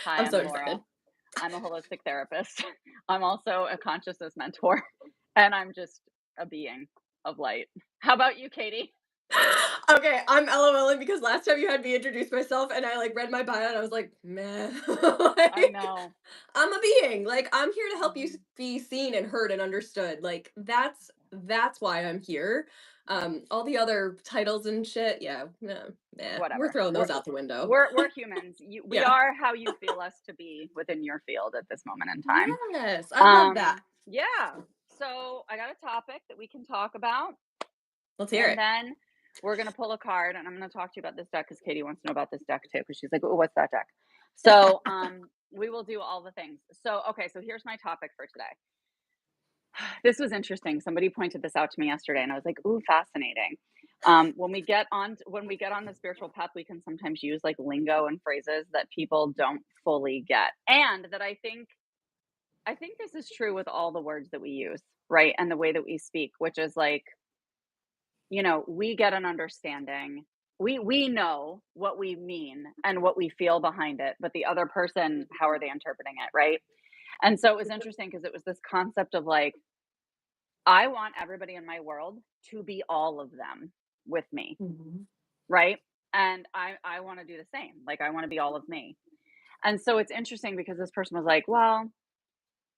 Hi, I'm so I'm Laura. excited. I'm a holistic therapist. I'm also a consciousness mentor, and I'm just a being of light. How about you, Katie? Okay, I'm LOLing because last time you had me introduce myself and I like read my bio and I was like, meh. I Like, know. I'm a being. Like I'm here to help you Mhm. be seen and heard and understood. Like that's why I'm here. All the other titles and shit, yeah, nah, we're Whatever. throwing We're those out the window. we're humans. We Yeah. are how you feel us to be within your field at this moment in time. Yes, I love that. Yeah. So I got a topic that we can talk about, Let's hear and it. then we're gonna pull a card, and I'm gonna talk to you about this deck because Katie wants to know about this deck too, because she's like, "Oh, what's that deck?" So we will do all the things. So okay, so here's my topic for today. This was interesting. Somebody pointed this out to me yesterday, and I was like, "Ooh, fascinating." When we get on the spiritual path, we can sometimes use like lingo and phrases that people don't fully get, and that I think this is true with all the words that we use, right, and the way that we speak, which is like, we get an understanding. We know what we mean and what we feel behind it, but the other person, how are they interpreting it, right? And so it was interesting because it was this concept of like, I want everybody in my world to be all of them with me, Mhm. right? And I want to do the same. Like I want to be all of me. And so it's interesting because this person was like, "Well,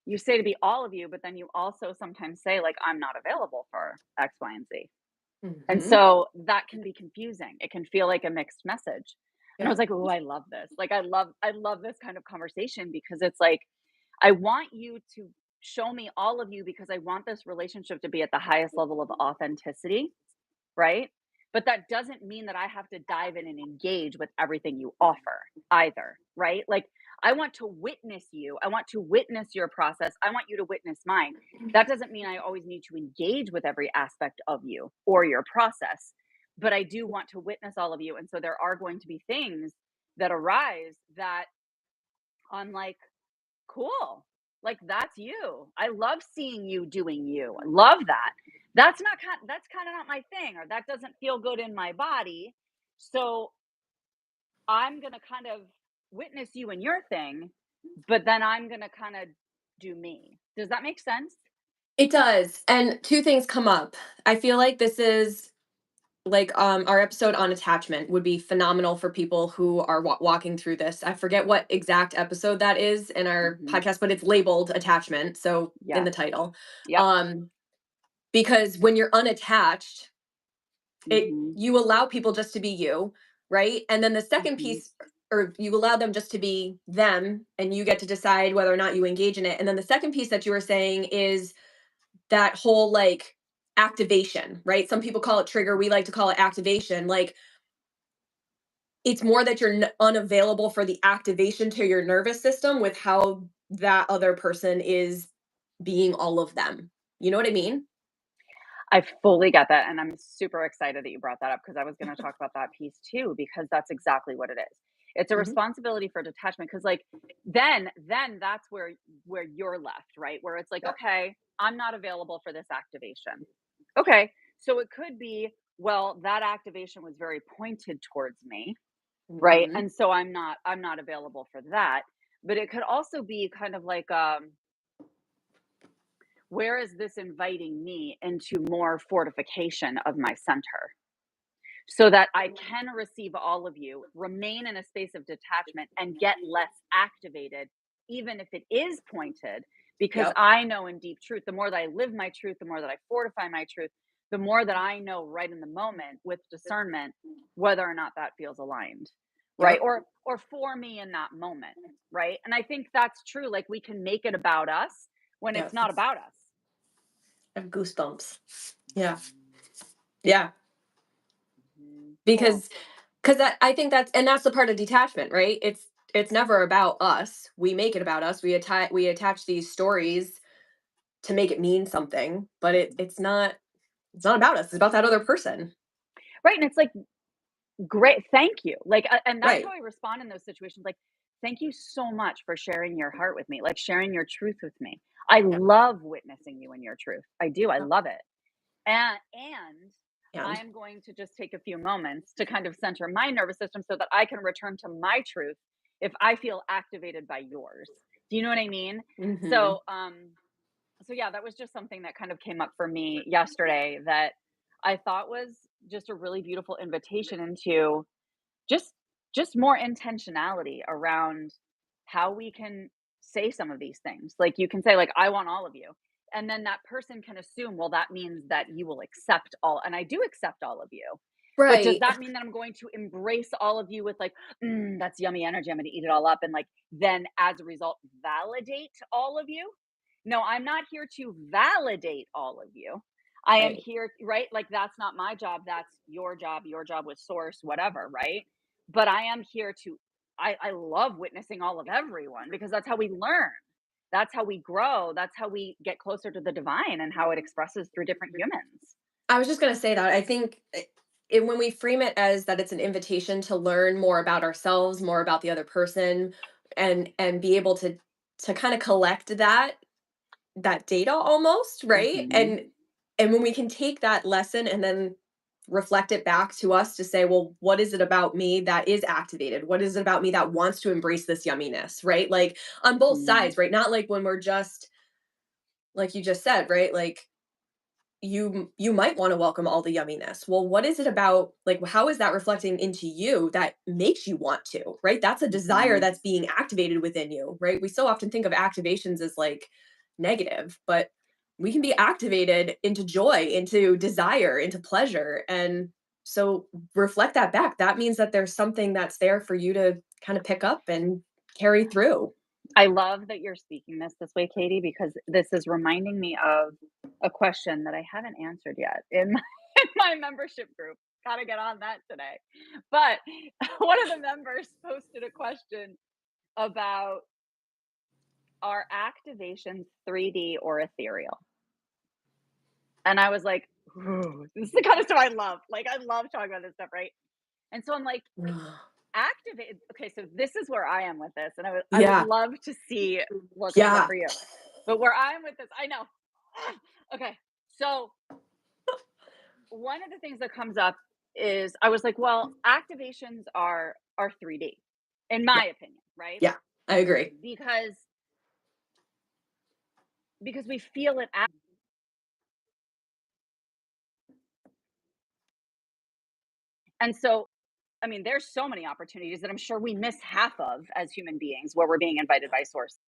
you say to be all of you, but then you also sometimes say like I'm not available for X, Y, and Z." And Mhm. so that can be confusing. It can feel like a mixed message. And I Yeah. was like, "Oh, I love this." Like I love this kind of conversation because it's like I want you to show me all of you because I want this relationship to be at the highest level of authenticity, right? But that doesn't mean that I have to dive in and engage with everything you offer either, right? Like, I want to witness you. I want to witness your process. I want you to witness mine. That doesn't mean I always need to engage with every aspect of you or your process, but I do want to witness all of you. And so there are going to be things that arise that I'm like, cool. Like that's you. I love seeing you doing you. I love that. That's kind of not my thing, or that doesn't feel good in my body. So I'm gonna kind of witness you and your thing, but then I'm gonna kind of do me. Does that make sense? It does. And two things come up. I feel like this is like our episode on attachment would be phenomenal for people who are walking through this. I forget what exact episode that is in our Hmm. podcast, but it's labeled attachment, so in Yes. the title. Yep. Um because when you're unattached, it Hmm. you allow people just to be you, right? And then the second Hmm. piece, or you allow them just to be them and you get to decide whether or not you engage in it. And then the second piece that you were saying is that whole like activation, right? Some people call it trigger, we like to call it activation. Like it's more that you're unavailable for the activation to your nervous system with how that other person is being all of them. You know what I mean? I fully get that, and I'm super excited that you brought that up because I was going to talk about that piece too because that's exactly what it is. It's a Hmm. responsibility for detachment because like then that's where you're left, right? Where it's like, Yeah. okay, I'm not available for this activation. Okay. So it could be, well, that activation was very pointed towards me, right? Hmm. And so I'm not available for that. But it could also be kind of like where is this inviting me into more fortification of my center so that I can receive all of you, remain in a space of detachment, and get less activated, even if it is pointed? Because Yep. I know in deep truth, the more that I live my truth, the more that I fortify my truth, the more that I know right in the moment with discernment whether or not that feels aligned, right? Yep. Or for me in that moment, right? And I think that's true. Like we can make it about us when it's Yes. not about us. I have goosebumps. Yeah. Yeah. Mhm. Cool. Because I think that's the part of detachment, right? It's never about us. We make it about us. We attach these stories to make it mean something, but it's not about us. It's about that other person. Right. And it's like, great, thank you. Like, and that's how Right. I respond in those situations. Like, thank you so much for sharing your heart with me, like sharing your truth with me. I Yeah. love witnessing you in your truth. I do. I Yep. love it. And I And am going to just take a few moments to kind of center my nervous system so that I can return to my truth if I feel activated by yours. Do you know what I mean? Mhm. So, so yeah, that was just something that kind of came up for me yesterday that I thought was just a really beautiful invitation into just just more intentionality around how we can say some of these things. Like you can say like I want all of you. And then that person can assume, well, that means that you will accept all, and I do accept all of you. But does Right. that mean that I'm going to embrace all of you with like, that's yummy energy. I'm going to eat it all up and like then as a result validate all of you? No, I'm not here to validate all of you. I am Right. here, right? Like that's not my job. That's your job with source, whatever, right? But I am here to I love witnessing all of everyone because that's how we learn. That's how we grow. That's how we get closer to the divine and how it expresses through different humans. I was just gonna say that I think when we frame it as that it's an invitation to learn more about ourselves, more about the other person, and be able to kind of collect that data almost, right? Mhm. And when we can take that lesson and then reflect it back to us to say, well, what is it about me that is activated? What is it about me that wants to embrace this yumminess, right? Like on both Mhm. sides, right? Not like when we're just like you just said, right? Like you might want to welcome all the yumminess. Well, what is it about, like, how is that reflecting into you that makes you want to, right? That's a desire Mhm. that's being activated within you, right? We so often think of activations as like negative, but we can be activated into joy, into desire, into pleasure. And so reflect that back. That means that there's something that's there for you to kind of pick up and carry through. I love that you're speaking this way, Katie, because this is reminding me of a question that I haven't answered yet in my, in my membership group. Got to get on that today. But one of the members posted a question about, are activations 3D or ethereal? And I was like, ooh, this is the kind of stuff I love. Like, I love talking about this stuff, right? And so I'm like, activate. Okay, so this is where I am with this, and I would Yeah. love to see what comes up Yeah. for you. But where I'm with this, I know. Okay, so one of the things that comes up is I was like, well, activations are 3D, in Yeah. my opinion, right? Yeah. I agree. Because we feel it out. And so I mean, there's so many opportunities that I'm sure we miss half of as human beings where we're being invited by source.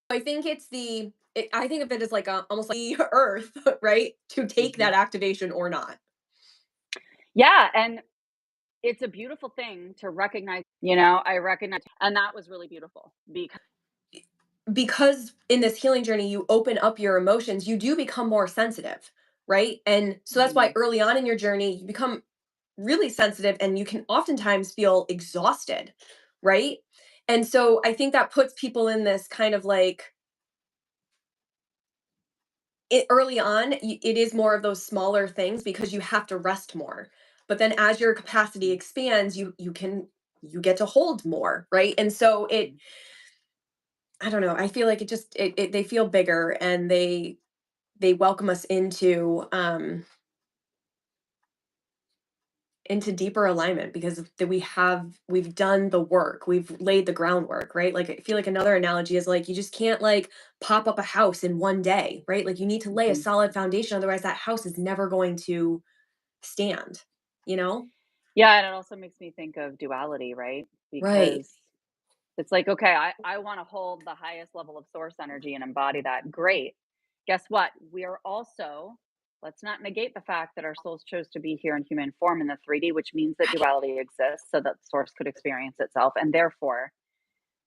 I think I think of it as like almost like the earth, right? To take Mhm. that activation or not. Yeah, and it's a beautiful thing to recognize, I recognize, and that was really beautiful because Because in this healing journey, you open up your emotions, you do become more sensitive, right? And so that's why Mhm, early on in your journey, you become really sensitive and you can oftentimes feel exhausted, right? And so I think that puts people in this kind of like early on, it is more of those smaller things because you have to rest more. But then as your capacity mhm, expands, you get to hold more, right? And so mhm. I don't know, I feel like they feel bigger and they welcome us into deeper alignment because that we've done the work, we've laid the groundwork, right? Like I feel like another analogy is like you just can't like pop up a house in one day, right? Like you need to lay a Mhm. solid foundation, otherwise that house is never going to stand, you know? Yeah, and it also makes me think of duality, right? Right. Because it's like, okay, I wanna hold the highest level of source energy and embody that, great. Guess what? We are also, let's not negate the fact that our souls chose to be here in human form in the 3D, which means that Right. duality exists so that source could experience itself, and therefore,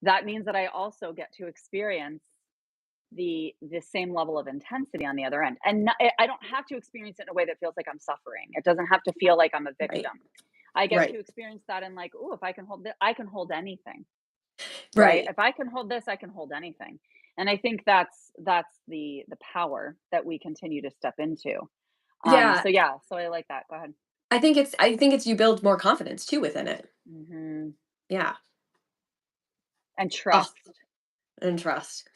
that means that I also get to experience the same level of intensity on the other end, and no I don't have to experience it in a way that feels like I'm suffering. It doesn't have to feel like I'm a Right. victim. I get Right. to experience that in like, "Ooh, if I can hold it, I can hold anything." Right? Right. If I can hold this, I can hold anything. And I think that's the power that we continue to step into. Yeah. So yeah, so I like that. Go ahead. I think it's you build more confidence too within it. Mhm. Yeah. And Oh, trust. and trust.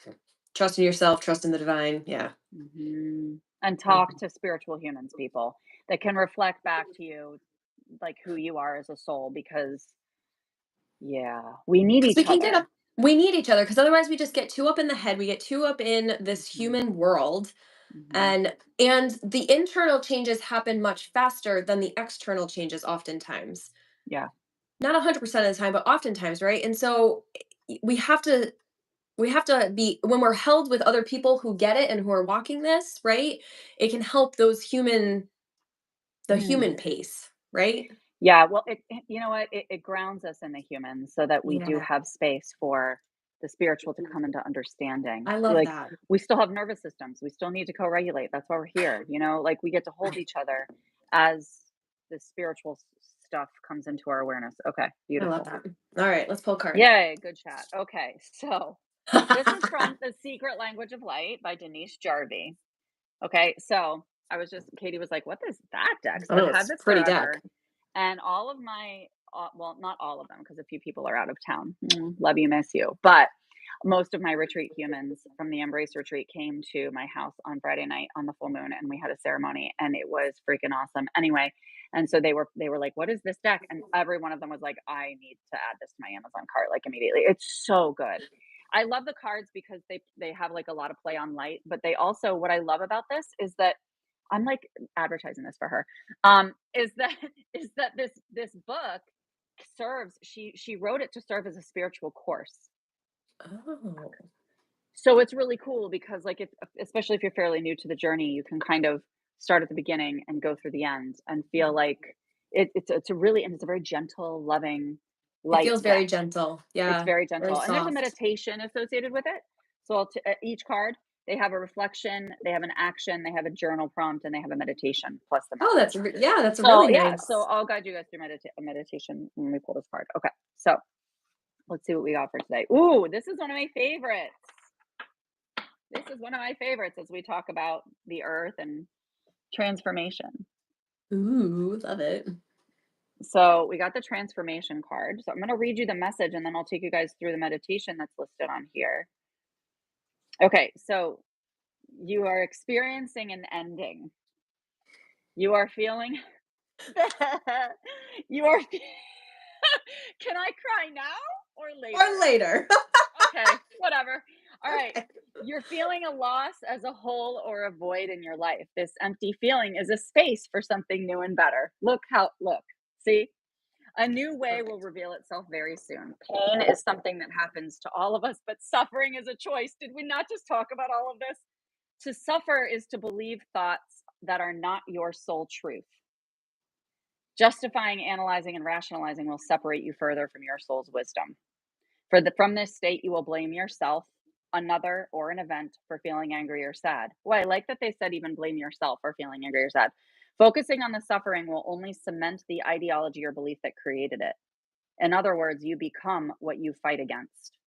Trust in yourself, trust in the divine. Yeah. Mhm. And Mhm. talk to spiritual humans, people. that can reflect back to you, like, who you are as a soul because, yeah, we need Because we each can get other. up we need each other because otherwise we just get too up in the head, we get too up in this Mhm, human world, mhm. and the internal changes happen much faster than the external changes oftentimes. Yeah. Not 100% of the time, but oftentimes, right? And so we have to be when we're held with other people who get it and who are walking this, right? It can help the Mm. human pace, right? Yeah, well, you know what? It grounds us in the human so that we do Yeah. have space for the spiritual to come into understanding. I love Like, that. we still have nervous systems. We still need to co-regulate. That's why we're here, like we get to hold Right. each other as the spiritual stuff comes into our awareness. Okay, I love beautiful. that. All right, let's pull cards. Yay, good chat. Okay, so this is from The Secret Language of Light by Denise Jarvie. Okay, so Katie was like, "What is that deck?" So I've Oh, had it's this pretty deck. forever, and all of my, well, not all of them, because a few people are out of town. Love you, miss you. But most of my retreat humans from the Embrace retreat came to my house on Friday night on the full moon, and we had a ceremony, and it was freaking awesome. Anyway, and so they were like, "What is this deck?" And every one of them was like, "I need to add this to my Amazon cart like immediately." It's so good. I love the cards because they have like a lot of play on light, but they also what I love about this is that I'm like advertising this for her. Is that is that this book serves she wrote it to serve as a spiritual course. Oh, So it's really cool because like if especially if you're fairly new to the journey, you can kind of start at the beginning and go through the end and feel like it's a really and it's a very gentle, loving, it light feels very deck. gentle. It's Yeah, very very gentle, and there's a soft. meditation associated with it. So each card, they have a reflection, they have an action, they have a journal prompt, and they have a meditation plus the Oh, message. yeah, that's So really yeah, so nice. I'll guide you guys through a meditation when we pull this card. Okay, so let's see what we got for today. Ooh, this is one of my favorites. This is one of my favorites as we talk about the earth and transformation. Ooh, love it. So we got the transformation card. So I'm going to read you the message and then I'll take you guys through the meditation that's listed on here. Okay, so you are experiencing an ending. You are feeling you are Can I cry now or Or later? later. Okay, whatever. All right. Okay. You're feeling a loss as a hole or a void in your life. This empty feeling is a space for something new and better. Look. See? A new way will Perfect. reveal itself very soon. Pain is something that happens to all of us, but suffering is a choice. Did we not just talk about all of this? To suffer is to believe thoughts that are not your soul truth. Justifying, analyzing, and rationalizing will separate you further from your soul's wisdom. From this state, you will blame yourself, another, or an event for feeling angry or sad. Well, I like that they said even blame yourself for feeling angry or sad. Focusing on the suffering will only cement the ideology or belief that created it. In other words, you become what you fight against.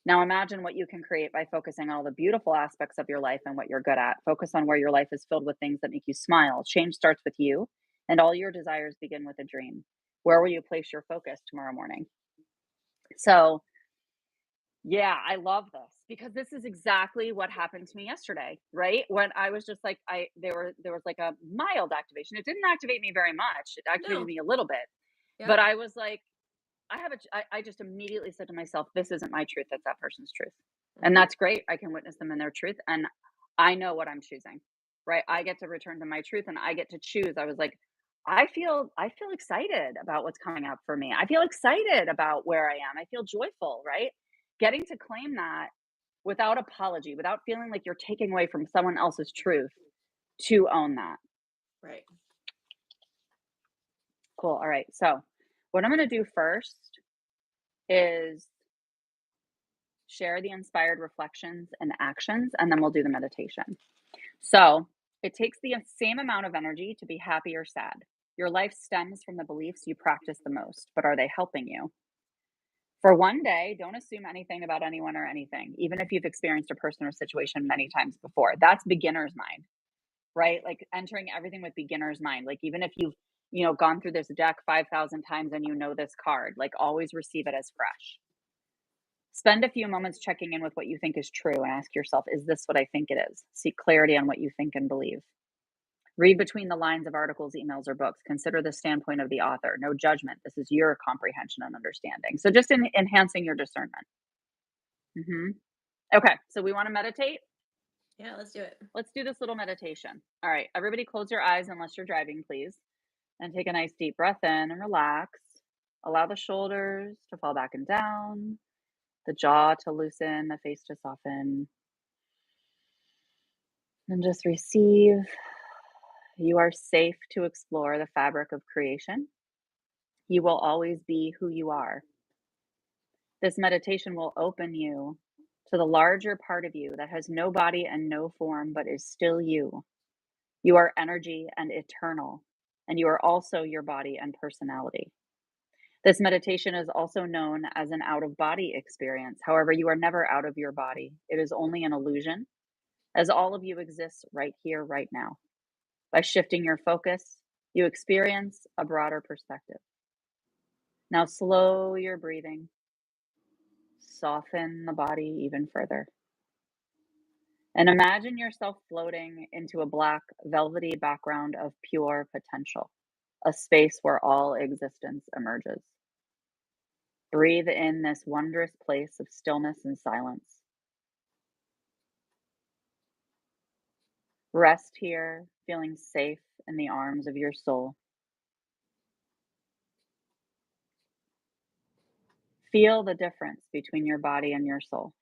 Now imagine what you can create by focusing on all the beautiful aspects of your life and what you're good at. Focus on where your life is filled with things that make you smile. Change starts with you, and all your desires begin with a dream. Where will you place your focus tomorrow morning? So, yeah, I love this because this is exactly what happened to me yesterday, right? When I was just like there was like a mild activation. It didn't activate me very much. It activated No. me a little bit. But Yep. I was like I just immediately said to myself, this isn't my truth, that's that person's truth. And Mhm. that's great. I can witness them in their truth and I know what I'm choosing. Right? I get to return to my truth and I get to choose. I was like I feel excited about what's coming up for me. I feel excited about where I am. I feel joyful, right? Getting to claim that without apology, without feeling like you're taking away from someone else's truth to own that. Right. Cool. All right. So, what I'm going to do first is share the inspired reflections and actions, and then we'll do the meditation. So, it takes the same amount of energy to be happy or sad. Your life stems from the beliefs you practice the most, but are they helping you? For one day, don't assume anything about anyone or anything, even if you've experienced a person or situation many times before. That's beginner's mind, right? Like entering everything with beginner's mind. Like even if you've, gone through this deck 5,000 times and you know this card, like always receive it as fresh. Spend a few moments checking in with what you think is true and ask yourself, is this what I think it is? Seek clarity on what you think and believe. Read between the lines of articles, emails, or books. Consider the standpoint of the author. No judgment. This is your comprehension and understanding. So just enhancing your discernment. Hmm. Okay, so we want to meditate. Yeah, let's do it. Let's do this little meditation. All right, everybody close your eyes unless you're driving, please. And take a nice deep breath in and relax. Allow the shoulders to fall back and down, the jaw to loosen, the face to soften. And just receive. You are safe to explore the fabric of creation. You will always be who you are. This meditation will open you to the larger part of you that has no body and no form, but is still you. You are energy and eternal, and you are also your body and personality. This meditation is also known as an out of body experience. However, you are never out of your body. It is only an illusion, as all of you exists right here, right now. By shifting your focus, you experience a broader perspective. Now, slow your breathing, soften the body even further, and imagine yourself floating into a black, velvety background of pure potential, a space where all existence emerges. Breathe in this wondrous place of stillness and silence. Rest here, feeling safe in the arms of your soul. Feel the difference between your body and your soul.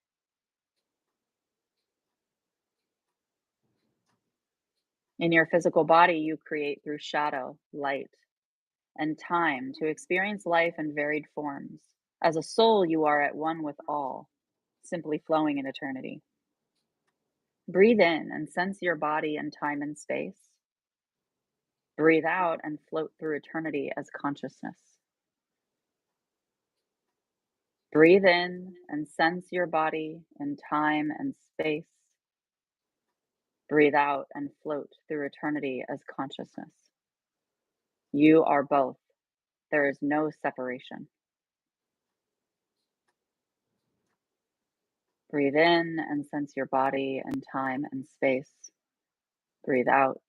In your physical body, you create through shadow, light, and time to experience life in varied forms. As a soul, you are at one with all, simply flowing in eternity. Breathe in and sense your body in time and space. Breathe out and float through eternity as consciousness. Breathe in and sense your body in time and space. Breathe out and float through eternity as consciousness. You are both. There is no separation. Breathe in and sense your body in time and space. Breathe out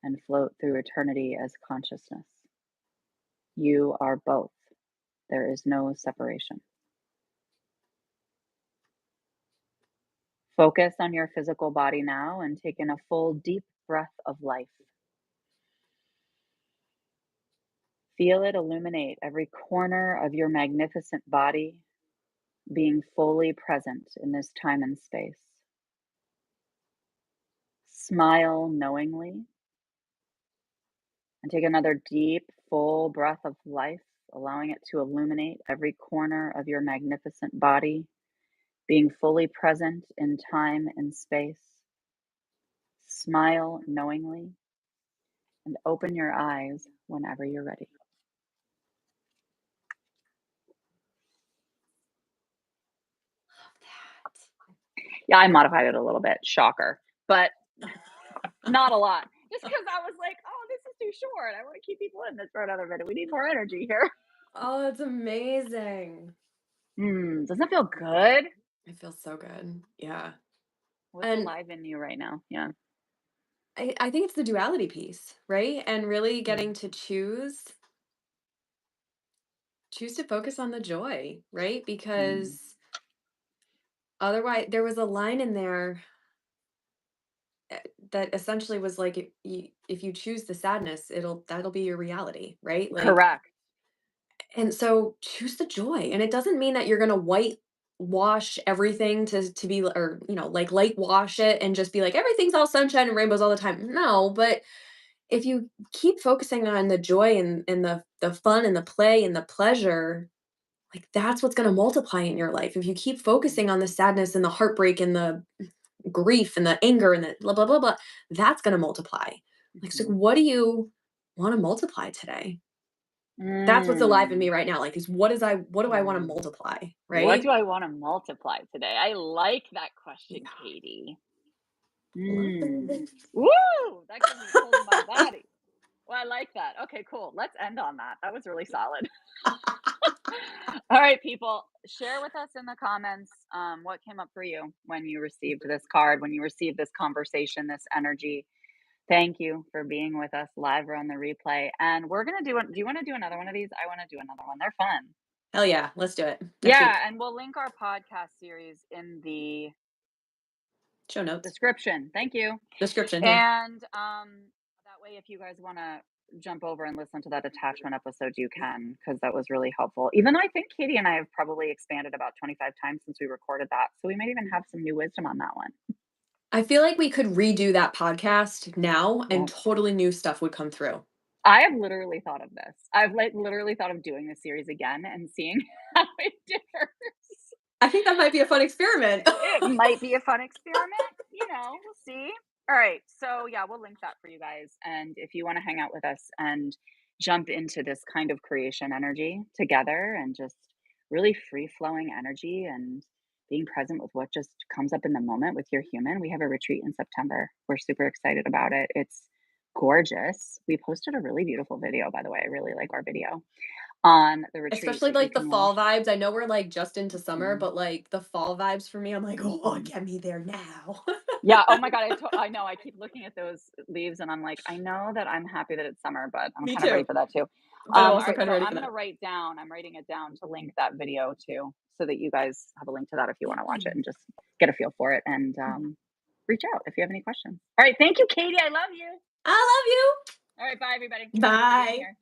and float through eternity as consciousness. You are both. There is no separation. Focus on your physical body now and take in a full, deep breath of life. Feel it illuminate every corner of your magnificent body, being fully present in this time and space. Smile knowingly and take another deep, full breath of life, allowing it to illuminate every corner of your magnificent body, being fully present in time and space. Smile knowingly and open your eyes whenever you're ready. Yeah, I modified it a little bit. Shocker. But not a lot. Just because I was like, oh, this is too short. I want to keep people in this for another minute. We need more energy here. Oh, that's amazing. Doesn't it feel good? It feels so good. Yeah. What's And alive in you right now? Yeah. I think it's the duality piece, right? And really Mm. getting to choose to focus on the joy, right? Mm. Because otherwise, there was a line in there that essentially was like, if you choose the sadness, that'll be your reality, right? Like, Correct. and so choose the joy, and it doesn't mean that you're gonna whitewash everything to be, or like light wash it and just be like everything's all sunshine and rainbows all the time. No, but if you keep focusing on the joy and the fun and the play and the pleasure, like that's what's going to multiply in your life. If you keep focusing on the sadness and the heartbreak and the grief and the anger and the blah blah blah blah, that's going to multiply. Like, so Mhm. what do you want to multiply today? That's what's alive in me Mm. right now. Like, is what do I want to Mm. multiply, What right? do I want to multiply today? I like that Yeah. question, Katie. Love Mm. it. Woo! That gives me chills in my body. Well, I like that. Okay, cool. Let's end on that. That was really solid. All right, people, share with us in the comments what came up for you when you received this card, when you received this conversation, this energy, Thank you for being with us live or on the replay. And we're gonna do you want to do another one of these? I want to do another one. They're fun. Hell yeah, let's do it next Yeah, week. and we'll link our podcast series in the Show notes. description. Thank you. Description, yeah. And that way, if you guys want to jump over and listen to that attachment episode, you can, because that was really helpful. Even though I think Katie and I have probably expanded about 25 times since we recorded that. So we might even have some new wisdom on that one. I feel like we could redo that podcast now and Yep. totally new stuff would come through. I have literally thought of this. I've like literally thought of doing this series again and seeing how it differs. I think that might be a fun experiment. It might be a fun experiment, we'll see. All right. So, yeah, we'll link that for you guys. And if you want to hang out with us and jump into this kind of creation energy together and just really free flowing energy and being present with what just comes up in the moment with your human, we have a retreat in September. We're super excited about it. It's gorgeous. We posted a really beautiful video, by the way. I really like our video on the retreat. Especially So, if you like the can watch. fall vibes. I know we're like just into summer, Mhm, but like the fall vibes for me, I'm like, oh, mhm. get me there now. Yeah, oh my god, I know, I keep looking at those leaves and I'm like, "I know that I'm happy that it's summer, but I'm Me kind of ready too. for that too." But I'm also Alright, kind of so ready for that. I'm writing it down to link that video too, so that you guys have a link to that if you wanna watch it and just get a feel for it and, reach out if you have any questions. Alright, thank you, Katie, I love you. I love Alright, bye everybody. you. Thanks for being Bye. here.